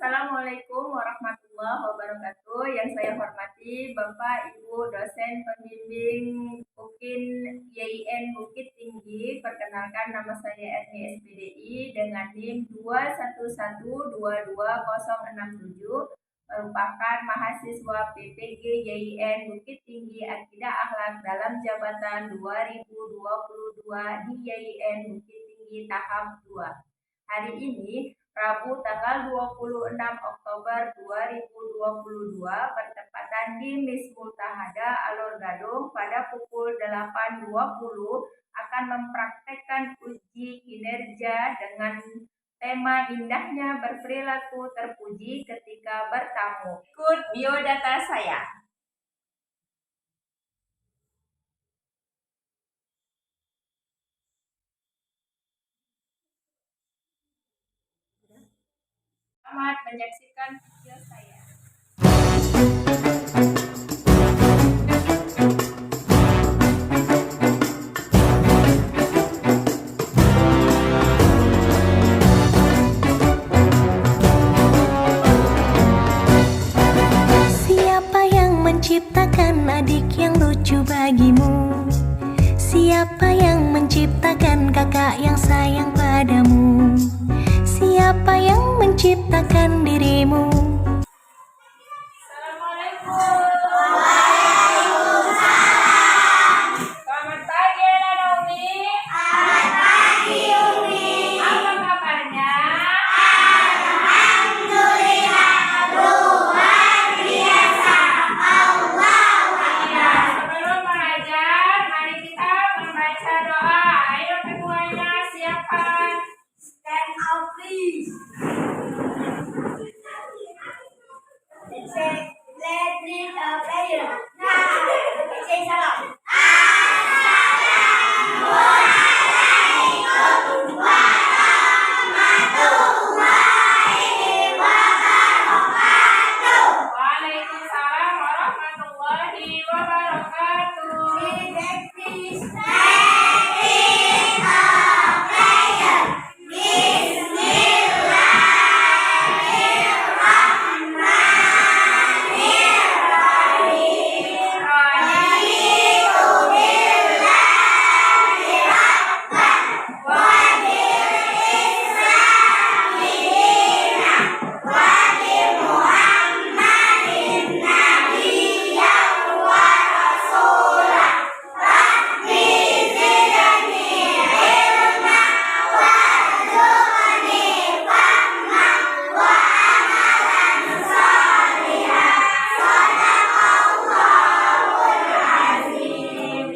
Assalamualaikum warahmatullahi wabarakatuh. Yang saya hormati Bapak Ibu dosen pembimbing UKIN YIN Bukit Tinggi. Perkenalkan, nama saya Erni SPDI dengan NIM 211222067, merupakan mahasiswa PPG YIN Bukit Tinggi Akidah Akhlak dalam jabatan 2022 di YIN Bukit Tinggi tahap 2. Hari ini Rabu tanggal 26 Oktober 2022 bertepatan di Mis Multahada Alor Gadung pada pukul 8.20 akan mempraktekkan uji kinerja dengan tema indahnya berperilaku terpuji ketika bertamu. Ikut biodata saya. Selamat menyaksikan video saya. Siapa yang menciptakan adik yang lucu bagimu? Siapa yang menciptakan kakak yang sayang padamu? Siapa yang menciptakan dirimu? Selamat pagi, Naomi. Selamat pagi, Umi. Apa kabarnya? Alhamdulillah, luar biasa. Sebelum belajar, mari kita membaca doa. Ayo semuanya siapkan. Stand out, please. Let's read a prayer. Now, say salam. Waalaikumsalam warahmatullahi wabarakatuh.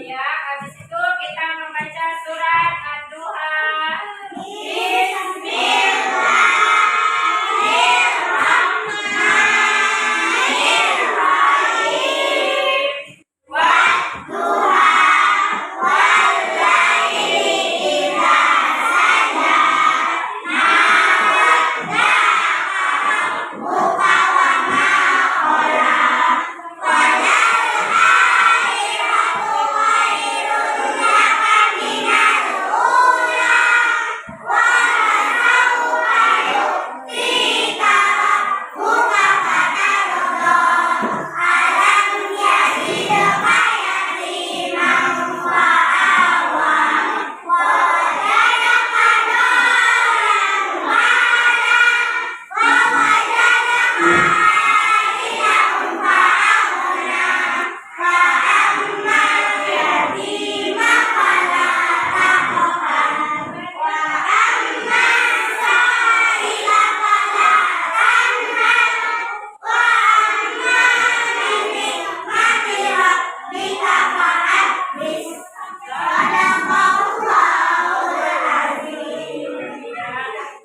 Ya, habis itu kita membaca surat Ad-Duha.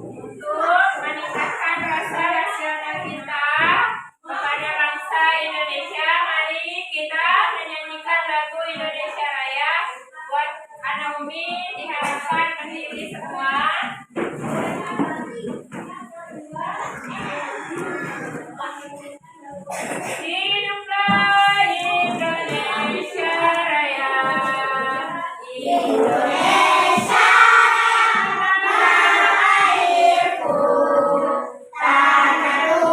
Untuk meningkatkan rasa nasional kita kepada bangsa Indonesia, mari kita menyanyikan lagu Indonesia Raya. Buat Naomi diharapkan berdiri semua. Hiduplah Indonesia Raya. Indonesia tanah airku, tanah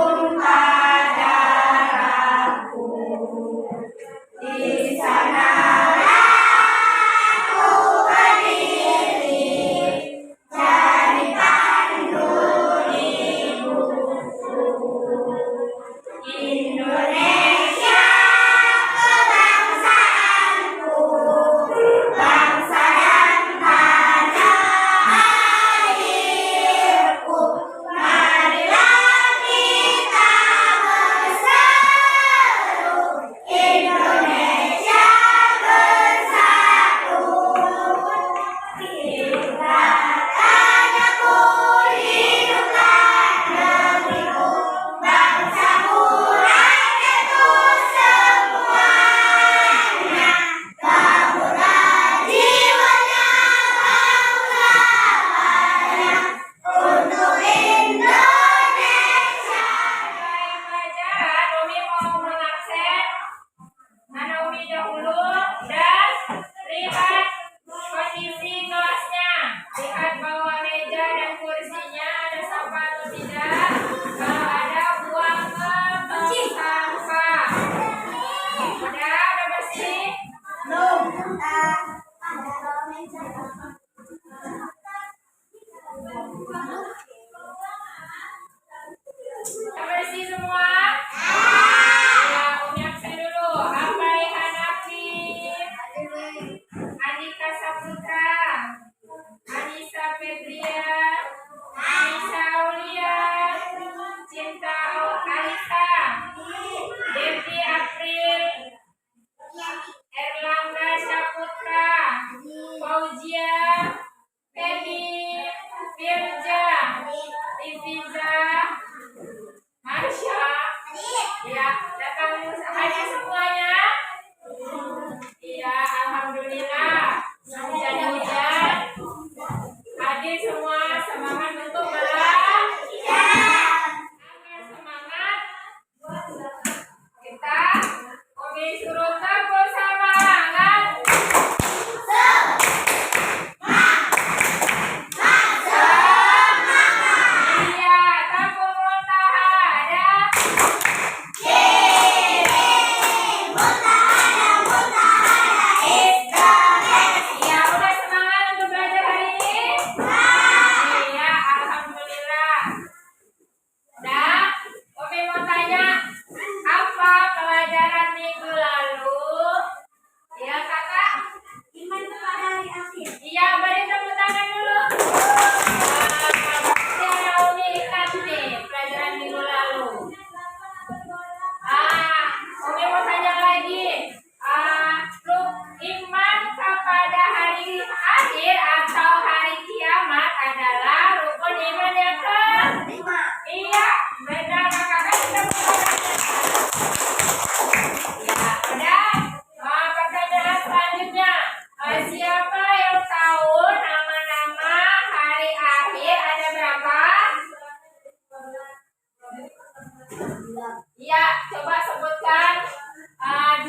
Iya, coba sebutkan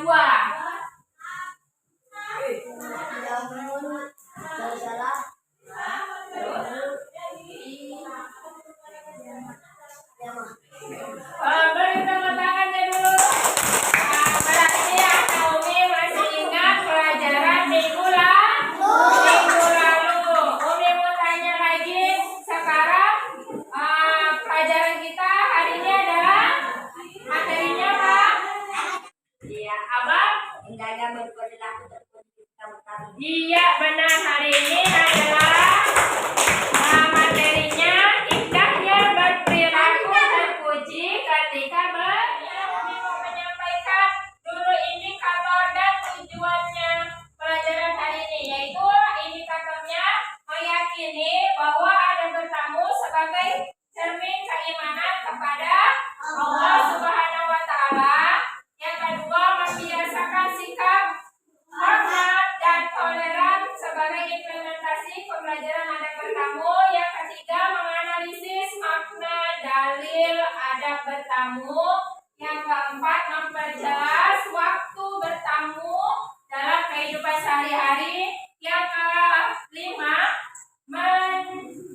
dua. Beri tepuk tangannya dulu. Berarti ya Naomi masih ingat pelajaran minggu lalu. Umi mau tanya lagi. Sekarang pelajaran kita hari ini adalah materinya apa? Iya, Abang. Iya, benar, hari ini adalah materinya indahnya berperilaku terpuji ketika menyampaikan dulu indikator dan tujuannya pelajaran hari ini, yaitu indikatornya meyakini bahwa ada bertamu sebagai cermin keimanan kepada Allah Subhanahu wa Ta'ala. Yang kedua, membiasakan sikap hormat dan toleran sebagai implementasi pembelajaran adab bertamu. Yang ketiga, menganalisis makna dalil adab bertamu. Yang keempat, memperjelas waktu bertamu dalam kehidupan sehari-hari. Yang kelima,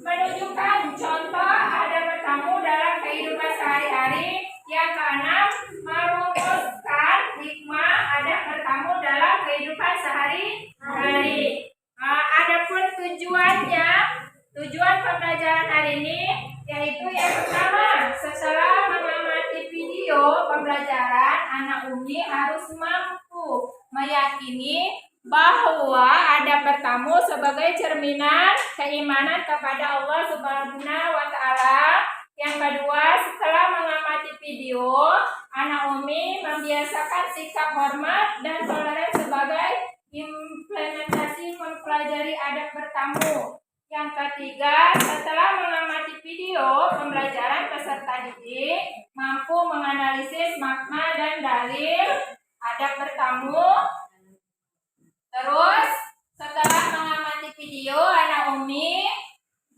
menunjukkan contoh adab bertamu dalam kehidupan sehari-hari. Yang keenam, merumuskan hikmah adab bertamu dalam kehidupan sehari-hari. Adapun tujuan pembelajaran hari ini yaitu yang pertama, setelah mengamati video pembelajaran, anak Umi harus mampu meyakini bahwa adab bertamu sebagai cerminan keimanan kepada Allah Subhanahu wa Ta'ala. Yang kedua, setelah mengamati video, anak Umi membiasakan sikap hormat dan toleran sebagai implementasi mempelajari adab bertamu. Yang ketiga, setelah mengamati video pembelajaran, peserta didik mampu menganalisis makna dan dalil adab bertamu. Terus, setelah mengamati video, anak Umi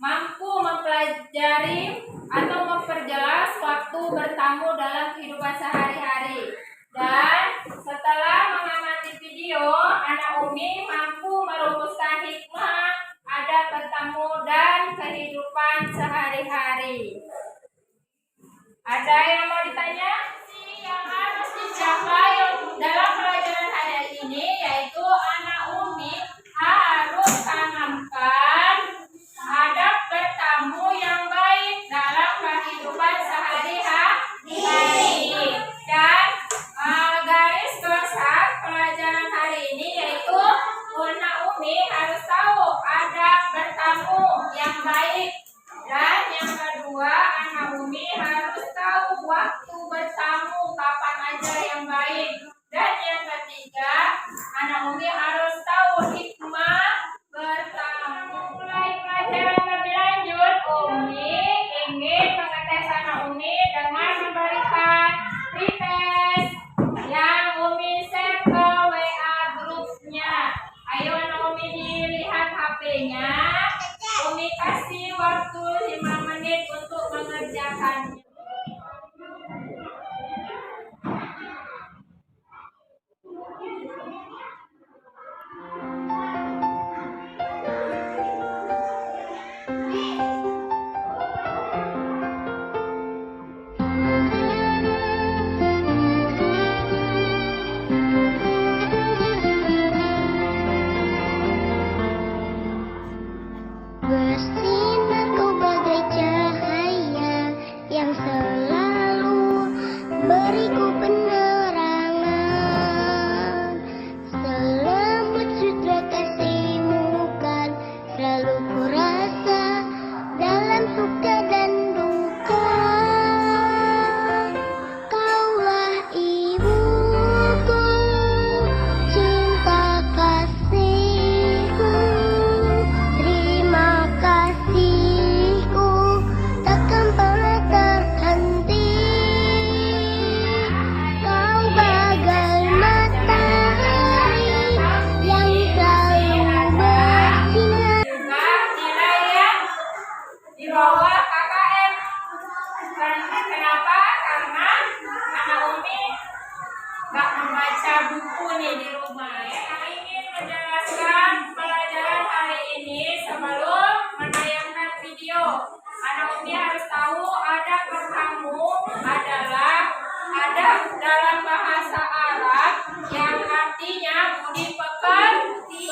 mampu mempelajari atau memperjelas waktu bertamu dalam kehidupan sehari-hari. Dan setelah mengamati video, anak Umi mampu merumuskan hikmah adab bertamu dan kehidupan sehari-hari. Ada yang mau ditanya? Yang harus dicapai dalam pelajaran hari ini yaitu anak Umi harus tanamkan adab bertamu yang baik dalam kehidupan sehari-hari. Dan garis besar pelajaran hari ini yaitu anak Umi harus tahu adab bertamu yang baik. Dan yang kedua, anak Umi harus tahu waktu bertamu kapan aja yang baik. Dan yang ketiga, anak Umi harus tahu hikmah bertamu. Mulai pelajaran lebih lanjut, Umi ingin mengetes anak Umi dengan memberikan pretest yang Umi share ke WA grupnya. Ayo anak Umi dilihat HP-nya. Umi kasih waktu 5 menit untuk mengerjakannya. Bersinar kau bagai cahaya yang selalu beriku penerangan. Selembut sutra kasihmu kan selalu ku rasa dalam suka dan duka. Kaulah ibuku, cinta kasihku. Terima kasihku takkan pernah terhenti. baca buku nih di rumah ya. Yang ingin menjelaskan pelajaran hari ini sebelum menayangkan video, anak Umi harus tahu adab bertamu adalah adab dalam bahasa Arab yang artinya budi pekerti,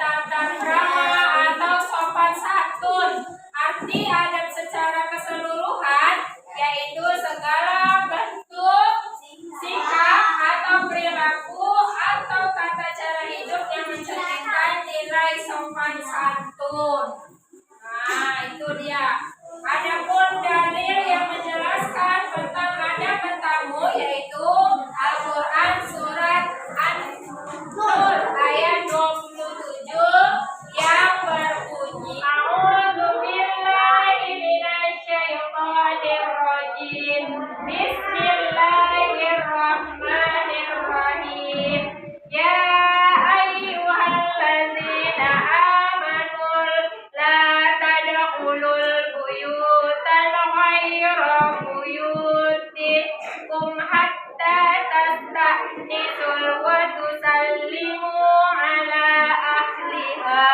tata krama atau sopan santun. Arti adab secara keseluruhan yaitu segala bentuk sikap atau perilaku atau tata cara hidup yang mencerminkan nilai sopan santun. Nah, itu dia. Adapun dalil yang menjelaskan tentang adab bertamu yaitu Al-Quran surat An-Nur ayat 27 yang berbunyi A'udzu billahi minasyaitonir rajim. Bismillahirrahmanirrahim. Ya ayyuhalladzina amanu la tadkhulul buyutan ghayra buyutikum hatta tasta'nisul wa tusallimu ala ahliha.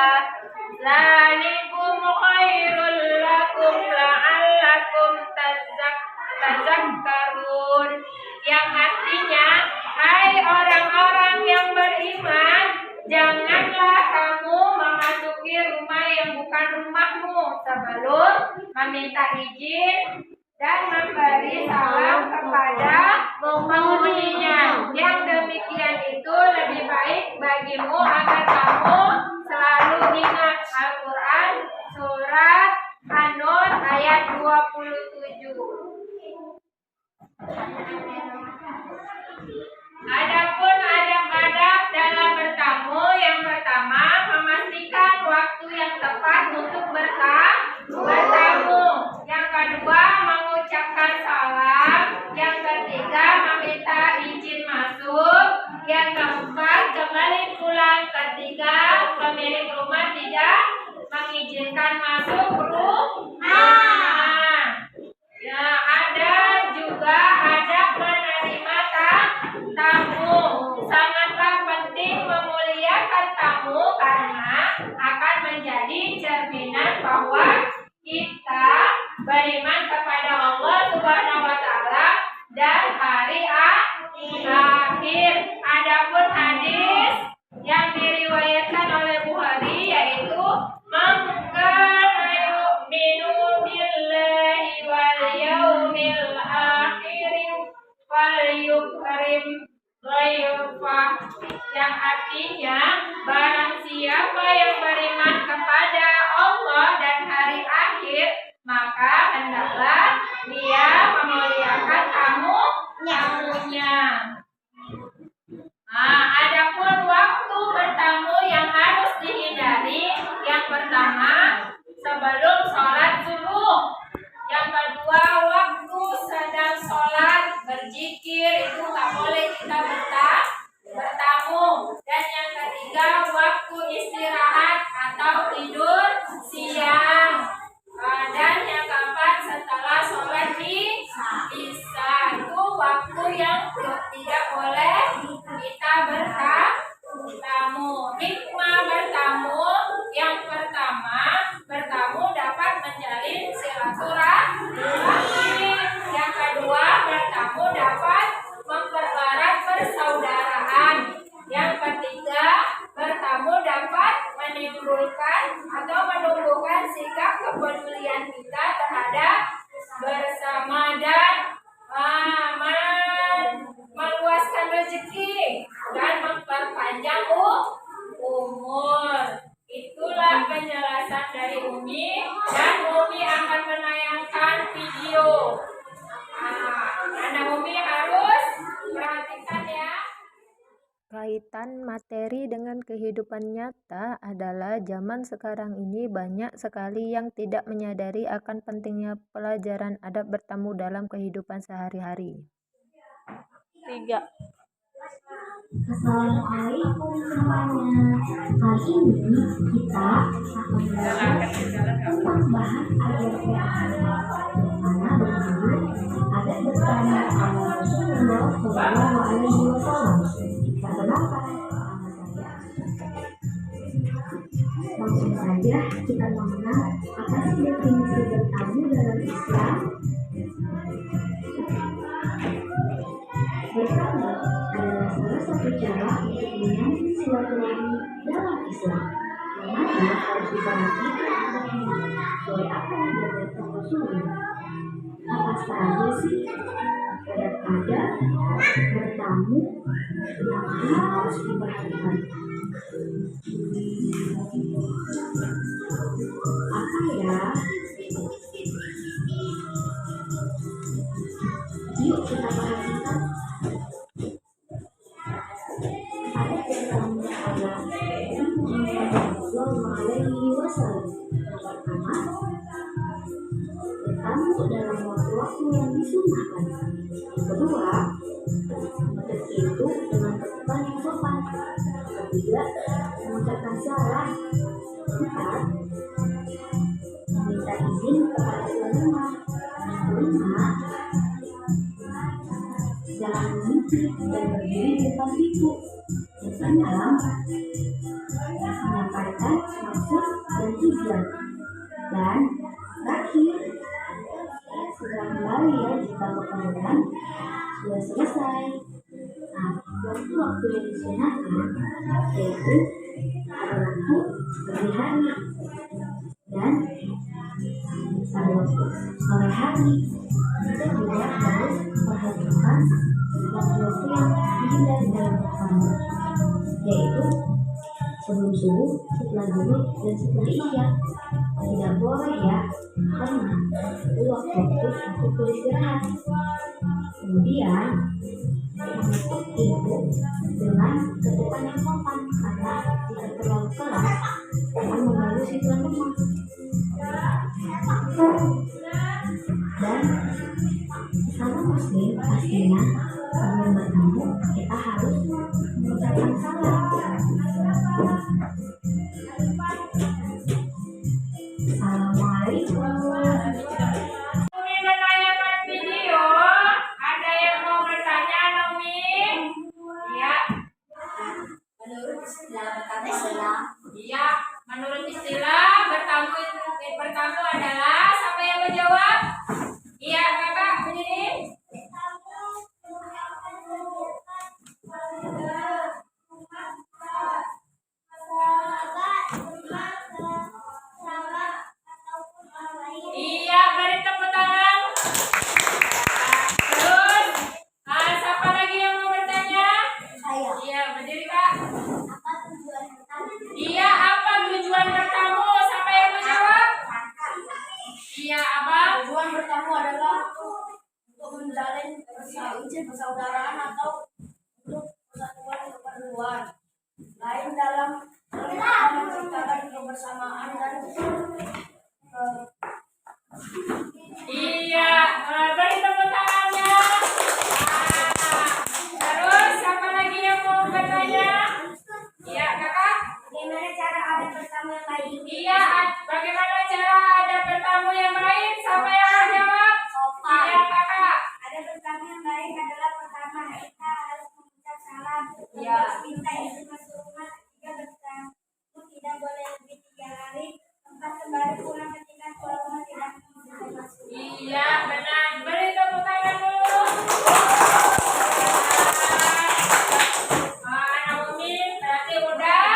Dzalikum khairul lakum la'allakum tazakkarun. Yang artinya, hai orang-orang yang beriman, janganlah kamu memasuki rumah yang bukan rumahmu sebelum meminta izin dan memberi salam kepada penghuninya. Yang demikian itu lebih baik bagimu agar kamu selalu ingat. Al-Quran surat An-Nur ayat 27. Adapun adab-adab dalam bertamu, yang pertama memastikan waktu yang tepat untuk bertamu. Yang kedua mengucapkan salam. Yang ketiga meminta izin masuk. Yang keempat kembali pulang ketika pemilik rumah tidak mengizinkan masuk rumah. Ya, ada juga adab menerima tamu. Sangatlah penting memuliakan tamu karena akan menjadi cerminan bahwa kita beriman kepada Allah Subhanahu wa taala dan hari akhir. Adapun hadis yang diriwayatkan oleh Bukhari yaitu man kana yu'minu billahi wal yaumil akhir falyukrim dhayfah, yang artinya barang siapa yang beriman kepada Allah dan hari akhir maka hendaklah dia memuliakan tamunya. Nah, adapun waktu bertamu yang harus dihindari, yang pertama sebelum sholat subuh, yang kedua waktu sedang sholat berzikir itu tak boleh kita bertamu, dan yang ketiga waktu istirahat atau tidur siang, dan yang keempat setelah sholat isya itu waktu yang tidak boleh kita bertamu. Hikmah bertamu, yang pertama bertamu dapat menjalin silaturahmi. Yang kedua bertamu dapat mempererat persaudaraan. Yang ketiga bertamu dapat menimbulkan atau menumbuhkan sikap kepedulian kita terhadap bersama dan meluaskan rezeki dan memperpanjang umur. Itulah penjelasan dari Umi, dan Umi akan menayangkan video. Anak Umi harus perhatikan ya. Kaitan materi dengan kehidupan nyata adalah zaman sekarang ini banyak sekali yang tidak menyadari akan pentingnya pelajaran adab bertamu dalam kehidupan sehari-hari. 3. Assalamualaikum semuanya. Hari ini kita akan belajar tentang bahan adab bertamu, yang mana berjudul adab bertamu ala Rasulullah Rasulullah Shallallahu Alaihi Wasallam. Perkenalkan, nama saya. Langsung saja kita mengenal apa sih definisi bertamu dalam Islam. Bertamu adalah salah satu cara untuk menyambung silaturahmi dalam Islam, yang mana harus diperhatikan adabnya sesuai apa yang diajarkan Rasulullah. Apa saja sih adab-adab bertamu yang harus diperhatikan? Apa ya? Yuk kita perhatikan. Ada pertama adalah Sallallahu Alaihi Wasallam. Yang pertama, bertamu dalam waktu-waktu yang disunahkan. Yang kedua, menutup pintu dengan ketukan yang sopan. Ketiga, mengucapkan salam. Empat, meminta izin kepada tuan rumah. Yang kelima, jangan mimpi dan berdiri di depan pintu. Yang keenam, menyampaikan maksud dan tujuan. Dan terakhir, segera kembali ya jika pertemuan sudah selesai. Nah, waktu-waktu yang disunahkan yaitu pada waktu pagi hari dan pada waktu sore hari. Kita juga harus perhatikan waktu-waktu yang dihindari dalam bertamu, yaitu sebelum subuh, setelah zuhur, dan setelah isya. Tidak boleh ya, karena itu waktu-waktu untuk beristirahat. Kemudian menutup pintu dengan ketukan yang sopan, karena jika terlalu keras akan mengganggu si tuan rumah. Dan sesama muslim pastinya sebelum bertamu kita harus mengucapkan salam. Assalamualaikum. Nomi menanyakan video. Ada yang mau bertanya, Nomi? Iya. Menurut istilah bertamu Iya. Menurut istilah bertamu adalah, siapa yang menjawab? Iya, kakak berdiri. Iya, beri tepuk tangan. Terus, siapa lagi yang mau bertanya? saya. Iya, berdiri kak. Apa tujuan bertamu? Iya, apa tujuan bertamu? Siapa yang mau jawab? Iya, abang. Tujuan bertamu adalah untuk menjalin persaudaraan atau untuk persatuan keperluan lain dalam menciptakan kebersamaan dan Iya, beri tepuk tangannya. Terus, siapa lagi yang mau bertanya? Iya, kakak. bagaimana cara ada bertamu yang baik? Iya, bagaimana cara ada bertamu yang baik? Siapa yang mau jawab? Sopan. Iya, kakak. Ada bertamu yang baik adalah pertama kita harus mengucap salam. Iya. Minta izin masuk rumah. Ketiga, bertamu tidak boleh lebih 3 hari. Empat, kembali pulang ketika tuan rumah tidak mengizinkan masuk. Iya, benar. Beri tepuk tangan dulu. Naomi berarti udah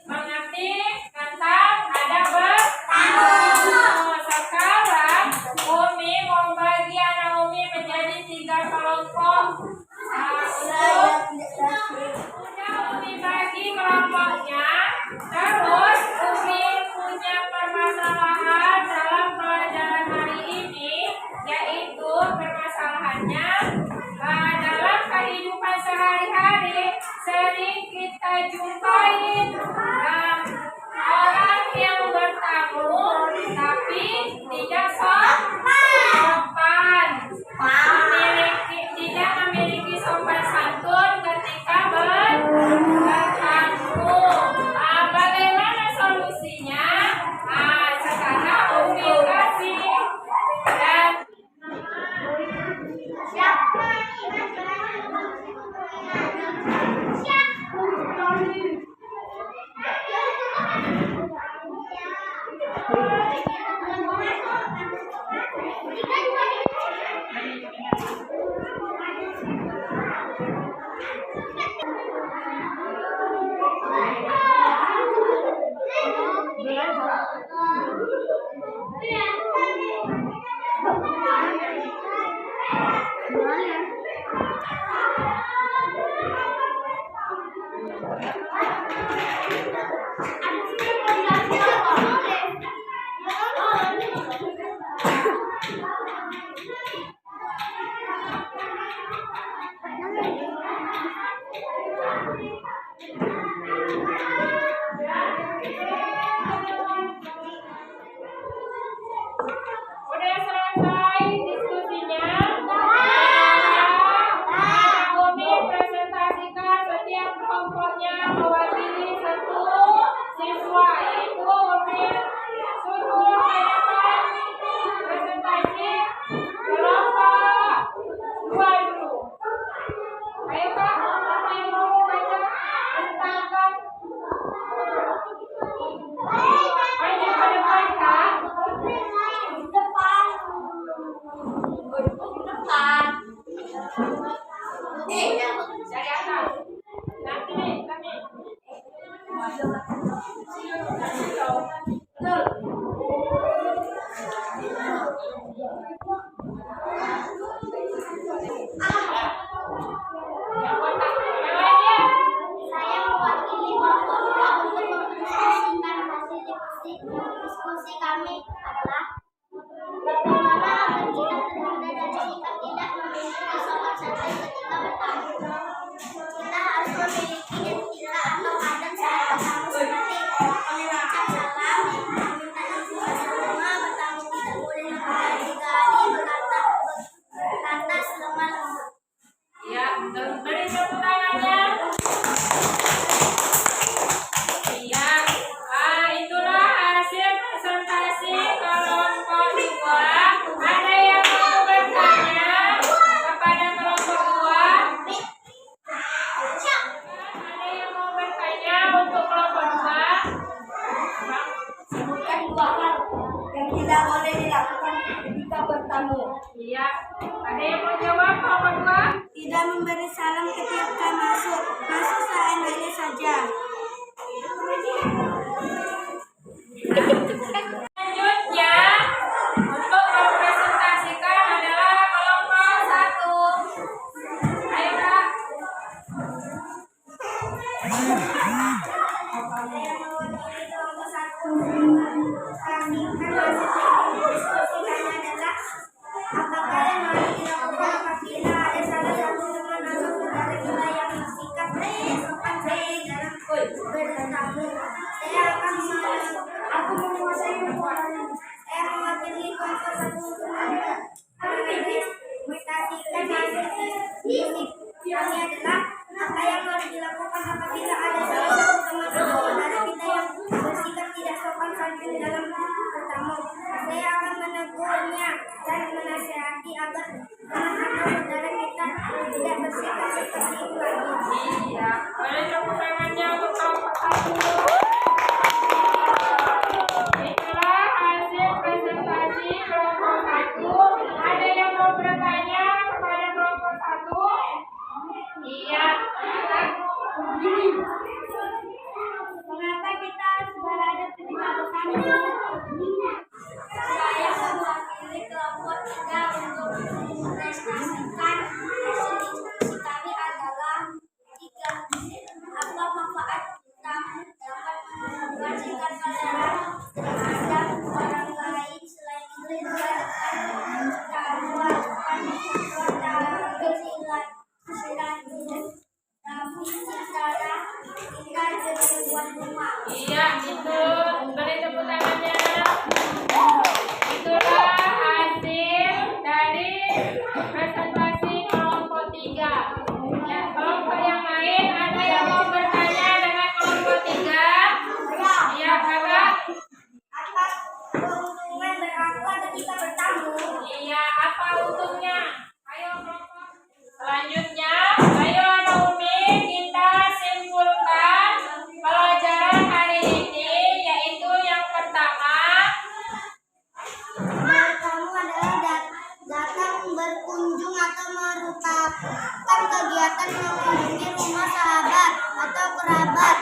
mengerti tentang ada bertamu. Sekarang Umi mau bagi Naomi menjadi 3 kelompok. Udah Umi bagi kelompoknya. Terus Umi punya permasalahan dalam pelajaran hari ini, yaitu permasalahannya dalam kehidupan sehari-hari sering kita jumpai orang yang bertamu tapi tidak sopan, tidak memiliki sopan santun ketika bertamu. Bagaimana solusinya? Sekarang Umi kasih dan kalian. Udah selesai diskusinya. Umi presentasikan setiap kelompoknya mewakili satu siswa, yaitu Umi suruh tanyakan presentasi kelompok 2 dulu. Ayo Kak, siapa yang mau baca presentasikan? Ayo ke depan Kak. Dari atas. Nanti kami. Yang kotak. Yang lainnya. Saya mewakili kelompok dua untuk mempresentasikan hasil diskusi kami adalah bagaimana agar kita terhindar dari sikap tidak memiliki kesopan santun ketika bertamu. Kita harus memiliki etika atau adab saat bertamu seperti mengucap salam, meminta izin bersama, bertamu tidak boleh lebih dari 3 hari, berkata selemah lembut. Ya, beri tepuk tangannya. Iya, itulah hasil presentasi kelompok 2. Ada yang mau bertanya kepada kelompok 2? Ada yang mau bertanya untuk kelompok 2? Sebutkan 2 hal yang tidak boleh dilakukan ketika bertamu. Iya, ada yang mau jawab kelompok 2? Tidak memberi salam ketika masuk seenaknya saja. Selanjutnya, untuk mempresentasikan adalah kelompok 1. Ayo Kak. Saya mewakili kelompok 1 mempresentasikan hasil diskusikannya adalah apakah yang harus dilakukan apabila ada salah satu teman atau saudara kita yang bersikap tidak sopan dalam bertamu. Saya mewakili kelompok 1 untuk mempresentasikan hasil diskusi kami adalah apa yang harus dilakukan apabila ada salah satu teman atau saudara kita yang bersikap tidak sopan santun dalam bertamu. Saya akan menegurnya dan menasihati agar teman atau saudara kita tidak bersikap seperti itu lagi. Iya, boleh tepuk tangannya untuk kelompok 1. Itulah hasil presentasi kelompok 1. Ada yang mau bertanya kepada kelompok 1? Iya. Mengapa kita harus berada ketika bertamu? Saya mewakili kelompok 3 untuk mempresentasikan hasil diskusi kami adalah 3. Apa manfaat tamu dapat menumbuhkan sikap toleran terhadap orang lain, selain itu juga dapat tamu melakukan silaturahmi secara tinggal di lingkungan rumah. Iya, itu beri tepuk tangannya. Itulah hasil dari presentasi kelompok 3. Ya, kelompok yang lain ada yang mau bertanya dengan kelompok 3? Iya, Kakak. Apa keuntungan berakhlak ketika bertamu? Iya, apa untungnya? Ayo kelompok. Selanjutnya, ayo Naomi, kita simpulkan pelajaran hari ini, yaitu yang pertama. Bertamu adalah datang berkunjung atau merupakan kegiatan mengunjungi rumah sahabat atau kerabat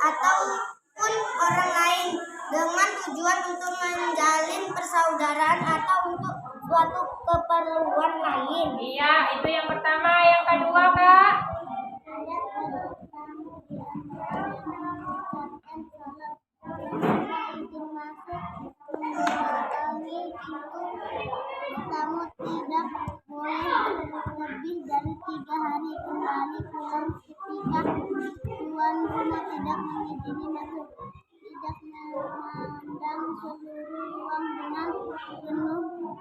ataupun orang lain dengan tujuan untuk menjalin persaudaraan atau untuk suatu keperluan lain. Iya, itu yang pertama. Yang kedua, Kak? Tamu tidak boleh lebih dari 3 hari kembali pulang ketika tuan rumah tidak mengizini masuk. Tidak memandang seluruh ruang dengan penuh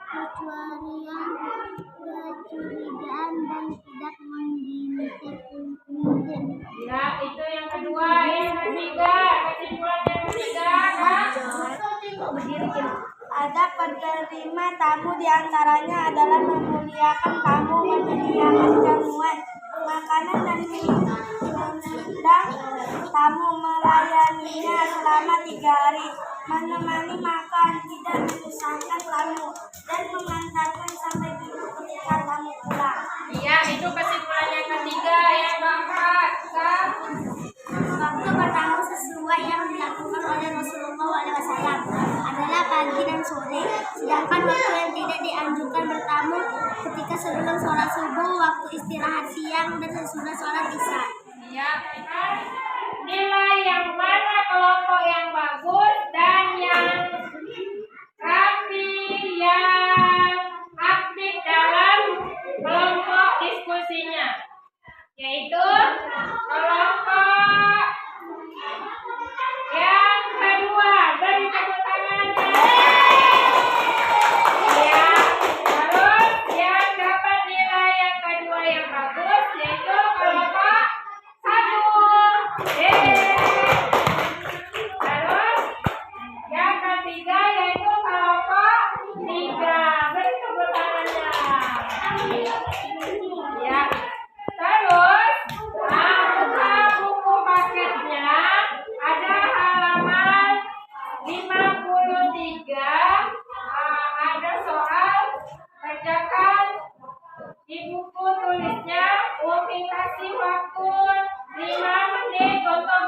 kecurigaan dan tidak mengintip. Ya, itu yang kedua. Yang ketiga, kesimpulan yang ketiga, Kak? Adab penerima tamu diantaranya adalah memuliakan tamu, menyediakan jamuan, makanan dan mengundang tamu, melayaninya selama 3 hari, menemani makan, tidak menyusahkan tamu, dan mengantarkan sampai dulu ketika tamu pulang. Iya, itu kesimpulan yang ketiga. Yang keempat, Kak? Waktu bertamu sesuai yang dilakukan oleh Rasulullah SAW adalah pagi dan sore. Sedangkan waktu yang tidak dianjurkan bertamu ketika sebelum sholat subuh, waktu istirahat siang, dan sesudah sholat isya. Iya, kan? Nilai yang mana kelompok yang bagus dan yang rapi, yang aktif dalam kelompok diskusinya, yaitu kelompok yang kedua. Beri tepuk tangannya. Ya, terus yang dapat nilai yang kedua yang bagus yaitu kelompok 1. Terus yang ketiga yaitu kelompok 3. Beri tepuk tangannya. Ya. Terus, buka buku paketnya, ada halaman 53, ada soal, kerjakan di buku tulisnya. Umi kasih waktu 5 menit untuk